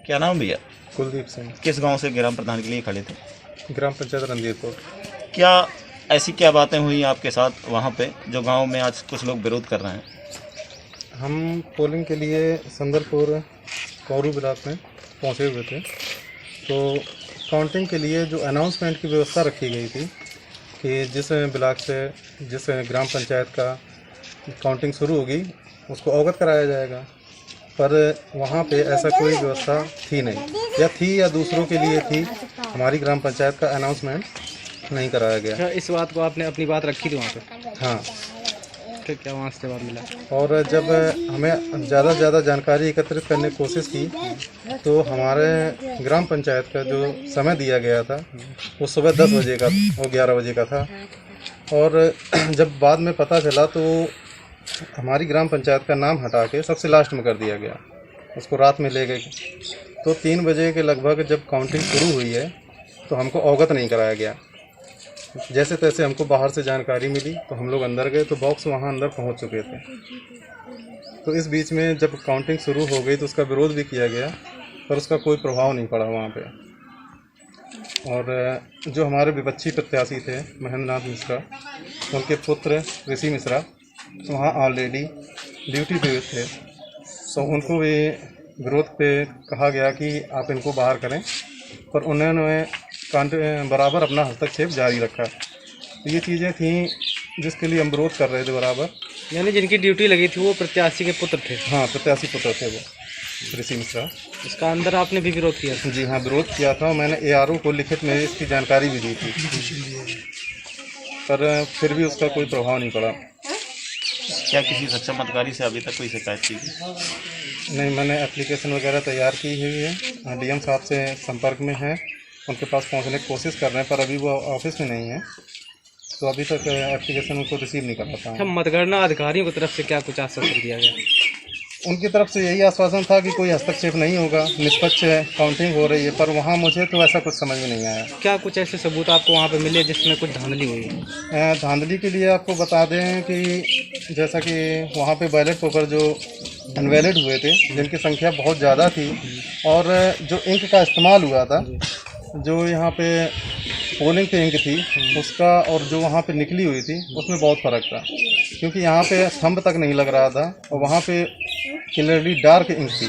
क्या नाम भैया? कुलदीप सिंह, किस गांव से ग्राम प्रधान के लिए खड़े थे? ग्राम पंचायत रणधीरपुर। क्या ऐसी क्या बातें हुई आपके साथ वहां पे जो गांव में आज कुछ लोग विरोध कर रहे हैं? हम पोलिंग के लिए संदलपुर कौरू ब्लॉक में पहुंचे हुए थे, तो काउंटिंग के लिए जो अनाउंसमेंट की व्यवस्था रखी गई थी कि जिस ब्लॉक से जिस ग्राम पंचायत का काउंटिंग शुरू होगी उसको अवगत कराया जाएगा, पर वहाँ पे ऐसा कोई व्यवस्था थी नहीं, या थी या दूसरों के लिए थी। हमारी ग्राम पंचायत का अनाउंसमेंट नहीं कराया गया। अच्छा, इस बात को आपने अपनी बात रखी थी वहाँ पे? हाँ। फिर क्या वहाँ से जवाब मिला? और जब हमें ज़्यादा से ज़्यादा जानकारी एकत्रित करने की कोशिश की तो हमारे ग्राम पंचायत का जो समय दिया गया था वो सुबह 10 बजे का और 11 बजे का था, और जब बाद में पता चला तो हमारी ग्राम पंचायत का नाम हटा के सबसे लास्ट में कर दिया गया, उसको रात में ले गए। तो 3 बजे के लगभग जब काउंटिंग शुरू हुई है तो हमको अवगत नहीं कराया गया। जैसे तैसे हमको बाहर से जानकारी मिली तो हम लोग अंदर गए तो बॉक्स वहाँ अंदर पहुँच चुके थे। तो इस बीच में जब काउंटिंग शुरू हो गई तो उसका विरोध भी किया गया, पर उसका कोई प्रभाव नहीं पड़ा वहाँ पे। और जो हमारे विपक्षी प्रत्याशी थे महेंद्र नाथ मिश्रा, उनके पुत्र ऋषि मिश्रा वहाँ ऑलरेडी ड्यूटी पे थे, तो उनको भी विरोध पे कहा गया कि आप इनको बाहर करें, पर उन्होंने बराबर अपना हस्तक्षेप जारी रखा। तो ये चीज़ें थीं जिसके लिए हम विरोध कर रहे थे बराबर। यानी जिनकी ड्यूटी लगी थी वो प्रत्याशी के पुत्र थे? हाँ, प्रत्याशी पुत्र थे वो ऋषि मिश्रा। इसका अंदर आपने भी विरोध किया था? जी हाँ, विरोध किया था। मैंने ARO को लिखित में इसकी जानकारी भी दी थी, पर फिर भी उसका कोई प्रभाव नहीं पड़ा। क्या किसी सक्षम अधिकारी से अभी तक कोई शिकायत की? नहीं, मैंने एप्लीकेशन वगैरह तैयार की हुई है, DM साहब से संपर्क में है, उनके पास पहुंचने की कोशिश कर रहे हैं, पर अभी वो ऑफिस में नहीं है, तो अभी तक एप्लीकेशन उनको रिसीव नहीं कर पाता अच्छा, हूँ। मतगणना अधिकारियों की तरफ से क्या कुछ आश्वासन दिया गया? उनकी तरफ से यही आश्वासन था कि कोई हस्तक्षेप नहीं होगा, निष्पक्ष है, काउंटिंग हो रही है, पर वहाँ मुझे तो ऐसा कुछ समझ में नहीं आया। क्या कुछ ऐसे सबूत आपको वहाँ पे मिले जिसमें कुछ धांधली हुई? धांधली के लिए आपको बता दें कि जैसा कि वहाँ पे बैलेट पेपर जो अनवैलिड हुए थे, जिनकी संख्या बहुत ज़्यादा थी, और जो इंक का इस्तेमाल हुआ था, जो यहाँ पे पोलिंग पे इंक थी उसका और जो वहाँ पे निकली हुई थी उसमें बहुत फ़र्क था, क्योंकि यहाँ पे स्तंभ तक नहीं लग रहा था और वहाँ पे क्लियरली डार्क इंक थी।